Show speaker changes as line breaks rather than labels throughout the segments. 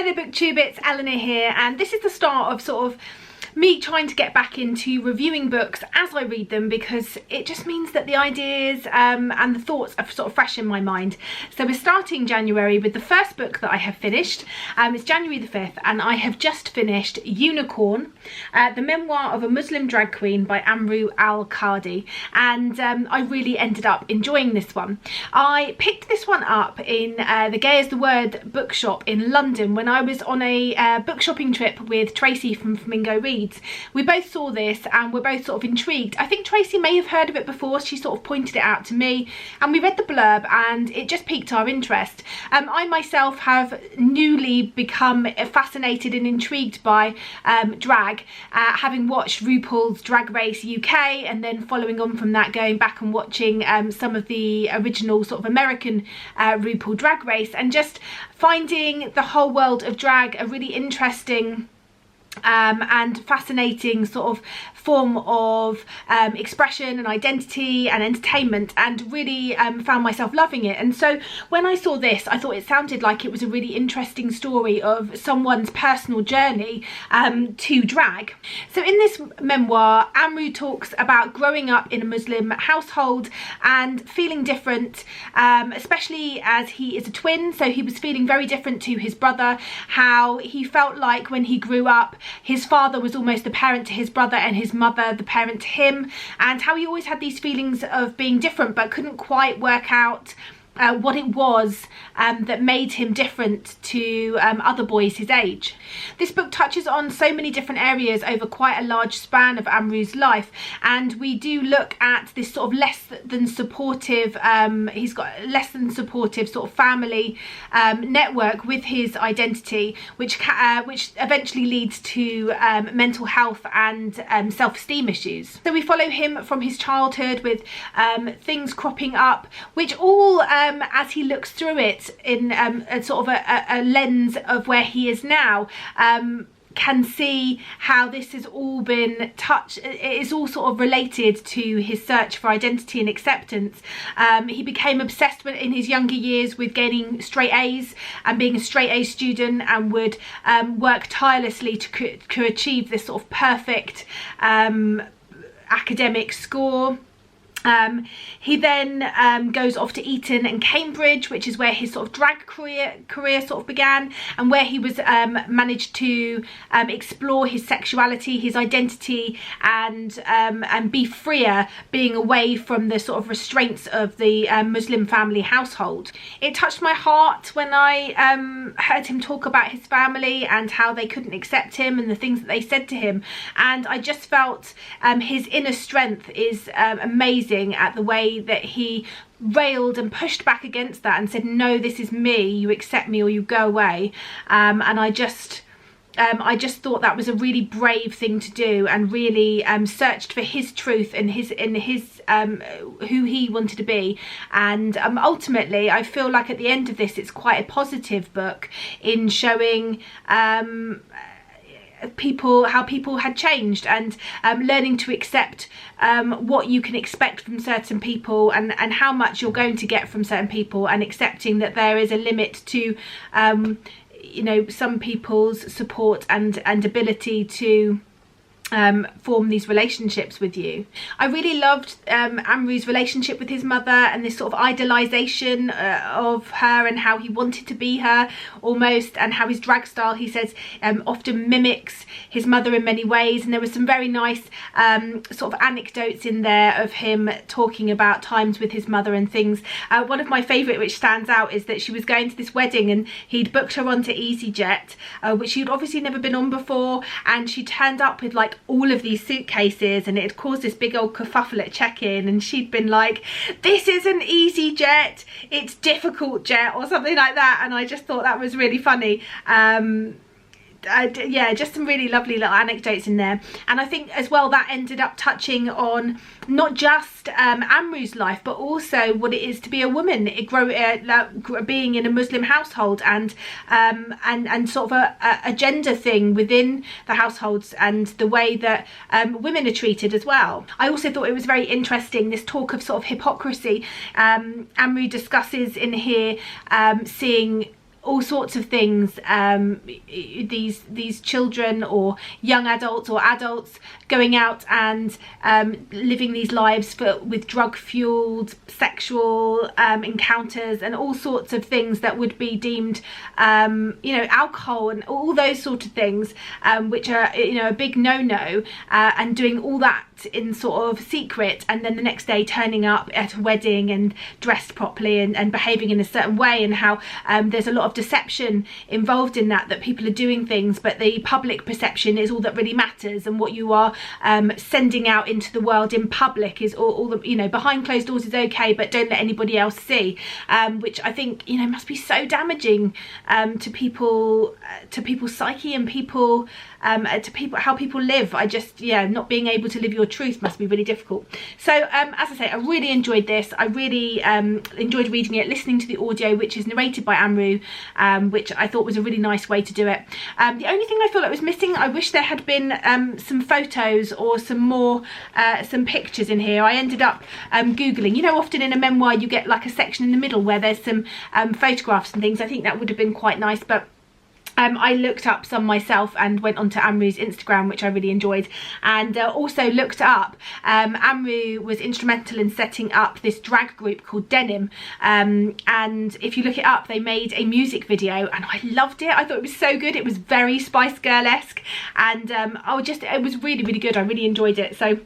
Hi there booktube, it's Eleanor here, and this is the start of sort of me trying to get back into reviewing books as I read them, because it just means that the ideas and the thoughts are sort of fresh in my mind. So we're starting January with the first book that I have finished. It's January the 5th and I have just finished Unicorn, the memoir of a Muslim drag queen by Amru Al-Qadi, and I really ended up enjoying this one. I picked this one up in the Gay as the Word bookshop in London when I was on a book shopping trip with Tracy from Flamingo Reads. We both saw this and we're both sort of intrigued. I think Tracy may have heard of it before. She sort of pointed it out to me and we read the blurb and it just piqued our interest. I myself have newly become fascinated and intrigued by drag, having watched RuPaul's Drag Race UK, and then following on from that going back and watching some of the original sort of American RuPaul Drag Race, and just finding the whole world of drag a really interesting and fascinating sort of form of expression and identity and entertainment, and really found myself loving it. And so when I saw this, I thought it sounded like it was a really interesting story of someone's personal journey to drag. So in this memoir, Amru talks about growing up in a Muslim household and feeling different, especially as he is a twin, so he was feeling very different to his brother, how he felt like when he grew up his father was almost the parent to his brother and his mother the parent to him, and how he always had these feelings of being different but couldn't quite work out what it was that made him different to other boys his age. This book touches on so many different areas over quite a large span of Amru's life, and we do look at this sort of less than supportive, he's got less than supportive sort of family network with his identity, which eventually leads to mental health and self-esteem issues. So we follow him from his childhood with things cropping up, which all as he looks through it in a sort of a lens of where he is now, can see how this has all been touched. It is all sort of related to his search for identity and acceptance. He became obsessed in his younger years with gaining straight A's and being a straight A student, and would work tirelessly to achieve this sort of perfect academic score. He then goes off to Eton and Cambridge, which is where his sort of drag career sort of began, and where he was managed to explore his sexuality, his identity, and be freer, being away from the sort of restraints of the Muslim family household. It touched my heart when I heard him talk about his family and how they couldn't accept him and the things that they said to him, and I just felt his inner strength is amazing at the way that he railed and pushed back against that and said, no, this is me, you accept me or you go away. And I just thought that was a really brave thing to do, and really searched for his truth and his who he wanted to be. And ultimately I feel like at the end of this it's quite a positive book in showing how people had changed, and learning to accept what you can expect from certain people, and how much you're going to get from certain people, and accepting that there is a limit to you know, some people's support and ability to form these relationships with you. I really loved Amru's relationship with his mother, and this sort of idolization of her, and how he wanted to be her almost, and how his drag style, he says, often mimics his mother in many ways. And there were some very nice sort of anecdotes in there of him talking about times with his mother and things. One of my favourite, which stands out, is that she was going to this wedding and he'd booked her onto EasyJet, which she'd obviously never been on before, and she turned up with like all of these suitcases, and it had caused this big old kerfuffle at check-in, and she'd been like, this isn't EasyJet, it's difficult jet, or something like that. And I just thought that was really funny. Yeah, just some really lovely little anecdotes in there. And I think as well that ended up touching on not just Amru's life, but also what it is to be a woman, being in a Muslim household, and sort of a gender thing within the households, and the way that women are treated as well. I also thought it was very interesting, this talk of sort of hypocrisy. Amru discusses in here seeing all sorts of things, these children or young adults or adults going out and living these lives with drug-fueled sexual encounters and all sorts of things that would be deemed, you know, alcohol and all those sort of things, which are, you know, a big no-no, and doing all that in sort of secret, and then the next day turning up at a wedding and dressed properly and behaving in a certain way, and how there's a lot of deception involved in that people are doing things, but the public perception is all that really matters, and what you are sending out into the world in public is all the, you know, behind closed doors is okay, but don't let anybody else see, which I think, you know, must be so damaging to people's psyche and people how people live. I just, yeah, not being able to live your truth must be really difficult. So as I say, I really enjoyed this. I really enjoyed reading it, listening to the audio, which is narrated by Amru, which I thought was a really nice way to do it. The only thing I feel like was missing, I wish there had been some photos or some more some pictures in here. I ended up googling, you know, often in a memoir you get like a section in the middle where there's some photographs and things. I think that would have been quite nice, but I looked up some myself and went onto Amru's Instagram, which I really enjoyed, and also looked up, Amru was instrumental in setting up this drag group called Denim, and if you look it up, they made a music video and I loved it. I thought it was so good. It was very Spice Girl-esque, and it was really, really good. I really enjoyed it. So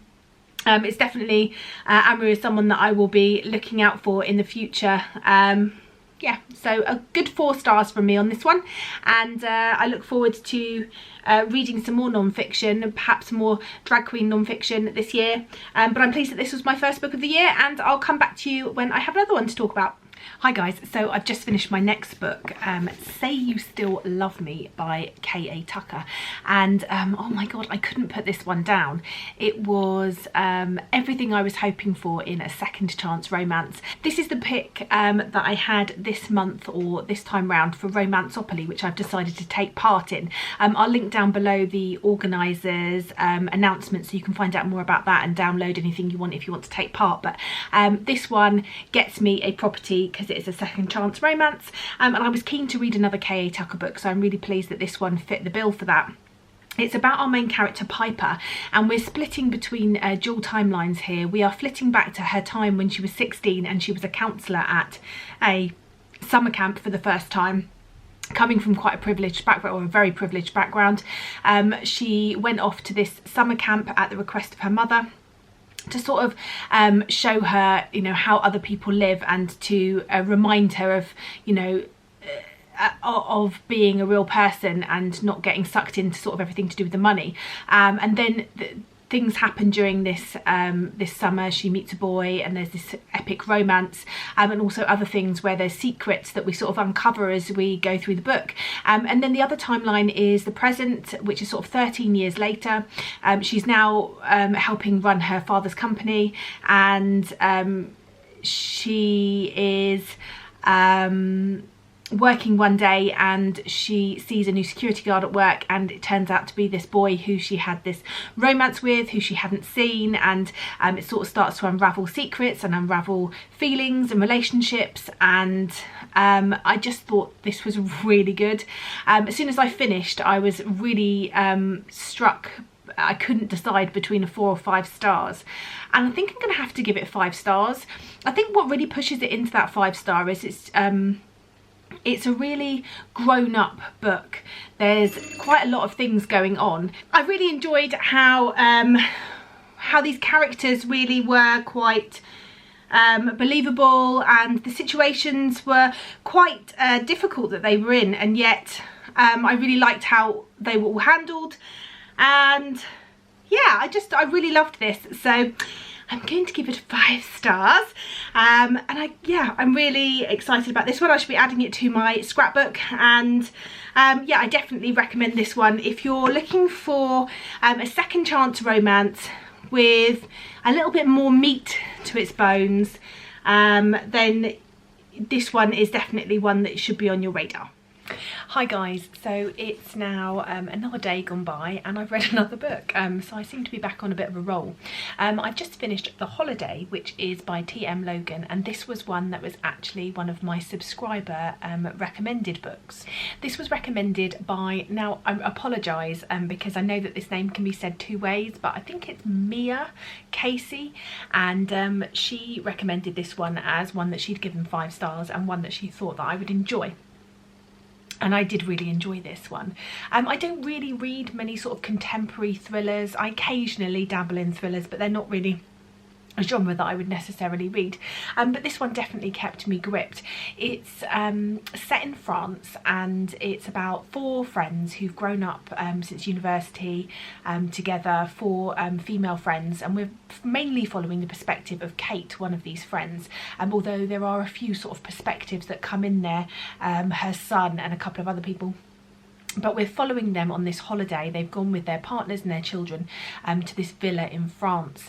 it's definitely, Amru is someone that I will be looking out for in the future. Yeah, so a good 4 stars from me on this one, and I look forward to reading some more non-fiction, perhaps more drag queen non-fiction this year, but I'm pleased that this was my first book of the year, and I'll come back to you when I have another one to talk about. Hi guys, so I've just finished my next book, Say You Still Love Me by K.A. Tucker, and oh my god, I couldn't put this one down. It was everything I was hoping for in a second chance romance. This is the pick that I had this month, or this time round, for Romanceopoly, which I've decided to take part in. I'll link down below the organisers' announcement so you can find out more about that and download anything you want if you want to take part, but this one gets me a property because it is a second chance romance, and I was keen to read another K.A. Tucker book, so I'm really pleased that this one fit the bill for that. It's about our main character Piper, and we're splitting between dual timelines here. We are flitting back to her time when she was 16 and she was a counsellor at a summer camp for the first time. Coming from quite a privileged background, or a very privileged background, she went off to this summer camp at the request of her mother to sort of show her, you know, how other people live, and to remind her of, you know, of being a real person and not getting sucked into sort of everything to do with the money. And then things happen during this this summer. She meets a boy and there's this epic romance, and also other things where there's secrets that we sort of uncover as we go through the book. And then the other timeline is the present, which is sort of 13 years later. She's now helping run her father's company, and she is working one day and she sees a new security guard at work, and it turns out to be this boy who she had this romance with, who she hadn't seen, and it sort of starts to unravel secrets and unravel feelings and relationships, and I just thought this was really good. As soon as I finished, I was really struck. I couldn't decide between a 4 or 5 stars, and I think I'm gonna have to give it 5 stars. I think what really pushes it into that 5-star is it's a really grown-up book. There's quite a lot of things going on. I really enjoyed how these characters really were quite believable, and the situations were quite difficult that they were in, and yet I really liked how they were all handled, and yeah, I really loved this. So I'm going to give it 5 stars, and I'm really excited about this one. I should be adding it to my scrapbook, and yeah, I definitely recommend this one if you're looking for a second chance romance with a little bit more meat to its bones. Then this one is definitely one that should be on your radar. Hi guys, so it's now another day gone by and I've read another book, so I seem to be back on a bit of a roll. I've just finished The Holiday, which is by T.M. Logan, and this was one that was actually one of my subscriber recommended books. This was recommended by, now I apologise because I know that this name can be said two ways, but I think it's Mia Casey, and she recommended this one as one that she'd given 5 stars and one that she thought that I would enjoy. And I did really enjoy this one. I don't really read many sort of contemporary thrillers. I occasionally dabble in thrillers, but they're not really a genre that I would necessarily read, but this one definitely kept me gripped. It's set in France, and it's about 4 friends who've grown up since university together, 4 female friends, and we're mainly following the perspective of Kate, one of these friends, although there are a few sort of perspectives that come in there, her son and a couple of other people. But we're following them on this holiday. They've gone with their partners and their children to this villa in France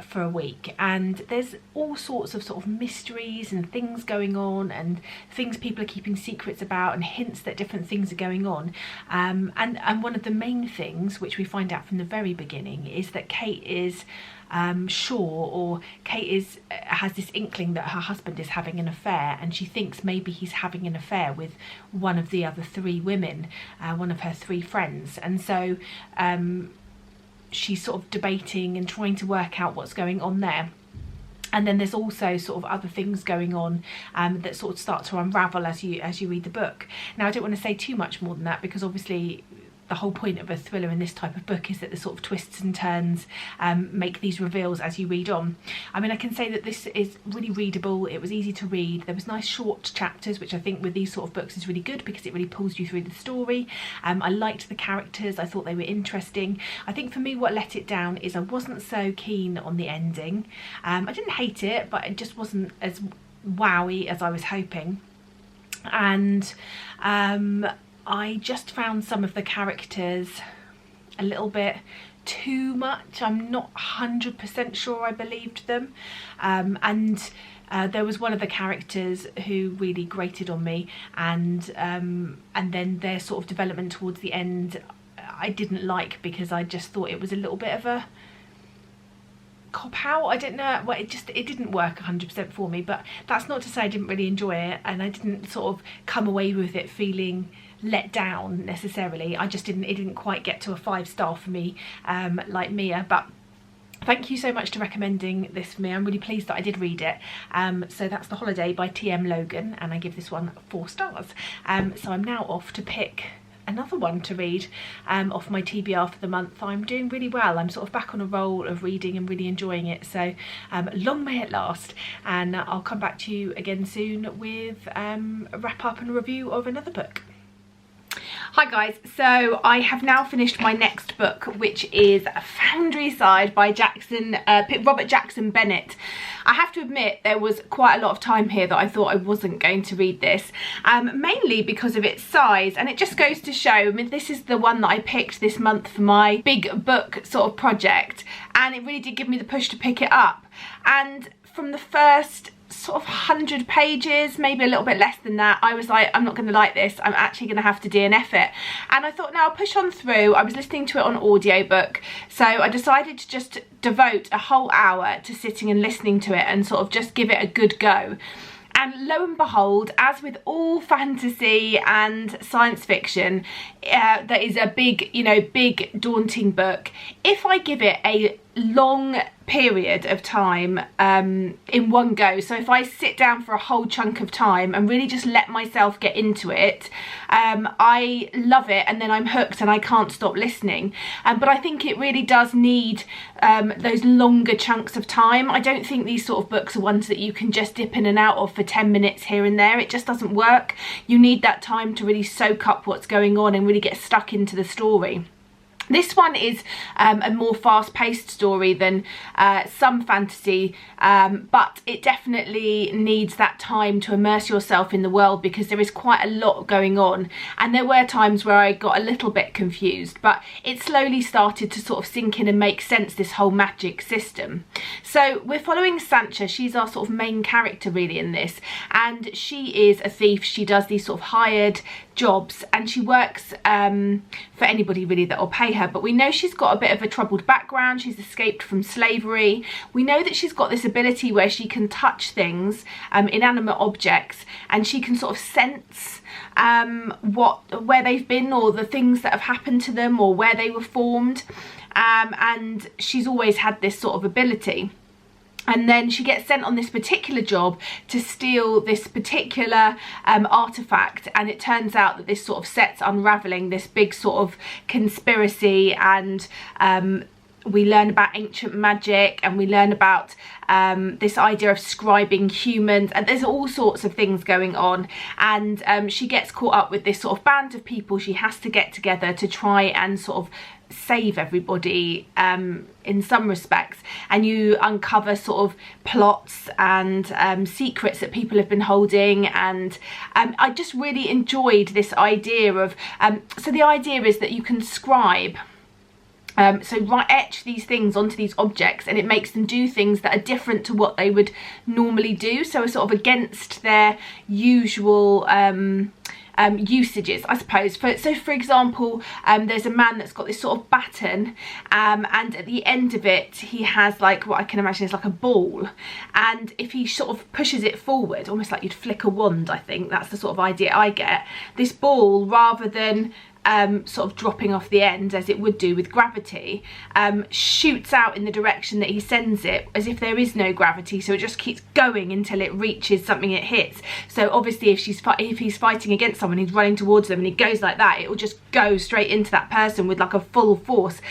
for a week, and there's all sorts of sort of mysteries and things going on, and things people are keeping secrets about, and hints that different things are going on, and one of the main things which we find out from the very beginning is that Kate is Kate has this inkling that her husband is having an affair, and she thinks maybe he's having an affair with one of the other 3 women, one of her 3 friends, and so she's sort of debating and trying to work out what's going on there. And then there's also sort of other things going on that sort of start to unravel as you read the book. Now, I don't want to say too much more than that, because obviously the whole point of a thriller in this type of book is that the sort of twists and turns make these reveals as you read on. I mean, I can say that this is really readable. It was easy to read. There was nice short chapters, which I think with these sort of books is really good because it really pulls you through the story. I liked the characters. I thought they were interesting. I think for me what let it down is I wasn't so keen on the ending. I didn't hate it, but it just wasn't as wowy as I was hoping. And I just found some of the characters a little bit too much. I'm not 100% sure I believed them, and there was one of the characters who really grated on me, and then their sort of development towards the end I didn't like, because I just thought it was a little bit of a cop out. I don't know, well, it didn't work 100% for me, but that's not to say I didn't really enjoy it, and I didn't sort of come away with it feeling let down necessarily. It didn't quite get to a 5-star for me, like Mia. But thank you so much for recommending this for me. I'm really pleased that I did read it. So that's The Holiday by T.M. Logan, and I give this one 4 stars. So I'm now off to pick another one to read off my TBR for the month. I'm doing really well. I'm sort of back on a roll of reading and really enjoying it, so long may it last, and I'll come back to you again soon with a wrap up and a review of another book. Hi guys, so I have now finished my next book, which is Foundry Side by Robert Jackson Bennett. I have to admit there was quite a lot of time here that I thought I wasn't going to read this, mainly because of its size, and it just goes to show, I mean, this is the one that I picked this month for my big book sort of project, and it really did give me the push to pick it up. And from the first sort of 100 pages, maybe a little bit less than that, I was like, I'm not going to like this. I'm actually going to have to DNF it. And I thought, now I'll push on through. I was listening to it on audiobook, so I decided to just devote a whole hour to sitting and listening to it and sort of just give it a good go. And lo and behold, as with all fantasy and science fiction, that is a big, big daunting book. If I give it a long period of time in one go, so if I sit down for a whole chunk of time and really just let myself get into it, I love it, and then I'm hooked and I can't stop listening. But I think it really does need those longer chunks of time. I don't think these sort of books are ones that you can just dip in and out of for 10 minutes here and there. It just doesn't work. You need that time to really soak up what's going on and really get stuck into the story. This one is a more fast-paced story than some fantasy, but it definitely needs that time to immerse yourself in the world, because there is quite a lot going on, and there were times where I got a little bit confused, but it slowly started to sort of sink in and make sense, this whole magic system. So we're following Sancha. She's our sort of main character really in this, and she is a thief. She does these sort of hired jobs, and she works for anybody really that will pay her, but we know she's got a bit of a troubled background. She's escaped from slavery. We know that she's got this ability where she can touch things, inanimate objects, and she can sort of sense where they've been, or the things that have happened to them, or where they were formed, and she's always had this sort of ability. And then she gets sent on this particular job to steal this particular artifact, and it turns out that this sort of set's unravelling this big sort of conspiracy, and we learn about ancient magic, and we learn about this idea of scribing humans, and there's all sorts of things going on, and she gets caught up with this sort of band of people she has to get together to try and sort of save everybody in some respects, and you uncover sort of plots and secrets that people have been holding, and I just really enjoyed this idea of so the idea is that you can scribe, etch these things onto these objects, and it makes them do things that are different to what they would normally do, so sort of against their usual usages, I suppose. So for example, there's a man that's got this sort of baton, and at the end of it he has like what I can imagine is like a ball, and if he sort of pushes it forward, almost like you'd flick a wand, I think that's the sort of idea I get, this ball, rather than sort of dropping off the end as it would do with gravity, shoots out in the direction that he sends it, as if there is no gravity, so it just keeps going until it reaches something it hits. So obviously if he's fighting against someone, he's running towards them, and he goes like that, it will just go straight into that person with like a full force,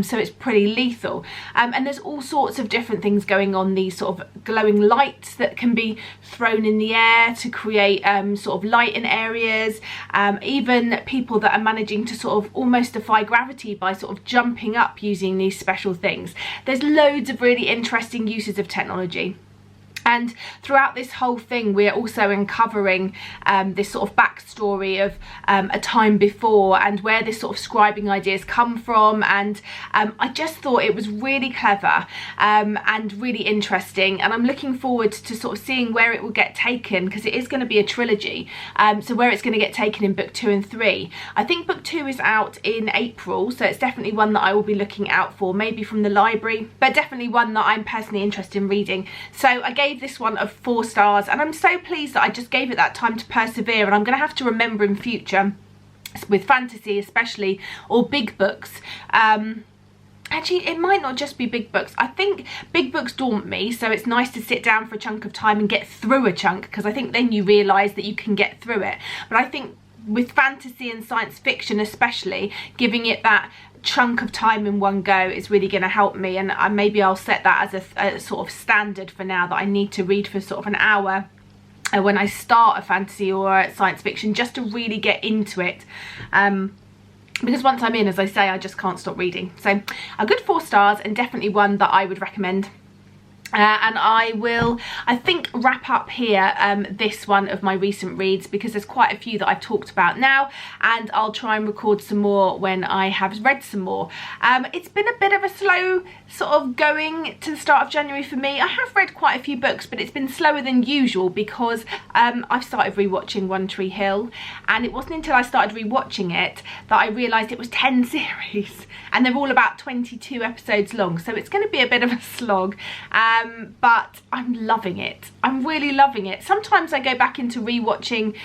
so it's pretty lethal. And there's all sorts of different things going on, these sort of glowing lights that can be thrown in the air to create sort of light in areas, even people that are managing to sort of almost defy gravity by sort of jumping up using these special things. There's loads of really interesting uses of technology. And throughout this whole thing, we're also uncovering this sort of backstory of a time before, and where this sort of scribing ideas come from. And I just thought it was really clever and really interesting. And I'm looking forward to sort of seeing where it will get taken, because it is going to be a trilogy. So where it's going to get taken in book 2 and 3. I think book 2 is out in April, so it's definitely one that I will be looking out for, maybe from the library, but definitely one that I'm personally interested in reading. So I gave this one of 4 stars, and I'm so pleased that I just gave it that time to persevere, and I'm going to have to remember in future with fantasy especially, or big books, actually it might not just be big books, I think big books daunt me, so it's nice to sit down for a chunk of time and get through a chunk, because I think then you realise that you can get through it. But I think with fantasy and science fiction especially, giving it that chunk of time in one go is really going to help me, and maybe I'll set that as a sort of standard for now, that I need to read for sort of an hour when I start a fantasy or a science fiction, just to really get into it, because once I'm in, as I say, I just can't stop reading. So a good 4 stars, and definitely one that I would recommend. And I will, I think, wrap up here this one of my recent reads, because there's quite a few that I've talked about now, and I'll try and record some more when I have read some more. It's been a bit of a slow sort of going to the start of January for me. I have read quite a few books, but it's been slower than usual because I've started rewatching One Tree Hill, and it wasn't until I started rewatching it that I realised it was 10 series, and they're all about 22 episodes long, so it's going to be a bit of a slog. But I'm loving it. I'm really loving it. Sometimes I go back into rewatching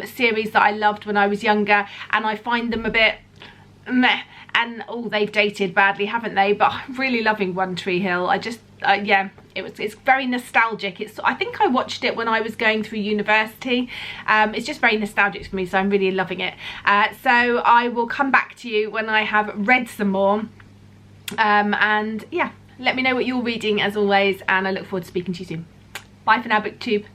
series that I loved when I was younger, and I find them a bit meh, and oh, they've dated badly, haven't they? But I'm really loving One Tree Hill. I just yeah, it's very nostalgic. I think I watched it when I was going through university. It's just very nostalgic for me, so I'm really loving it. So I will come back to you when I have read some more, and yeah, let me know what you're reading as always, and I look forward to speaking to you soon. Bye for now, BookTube.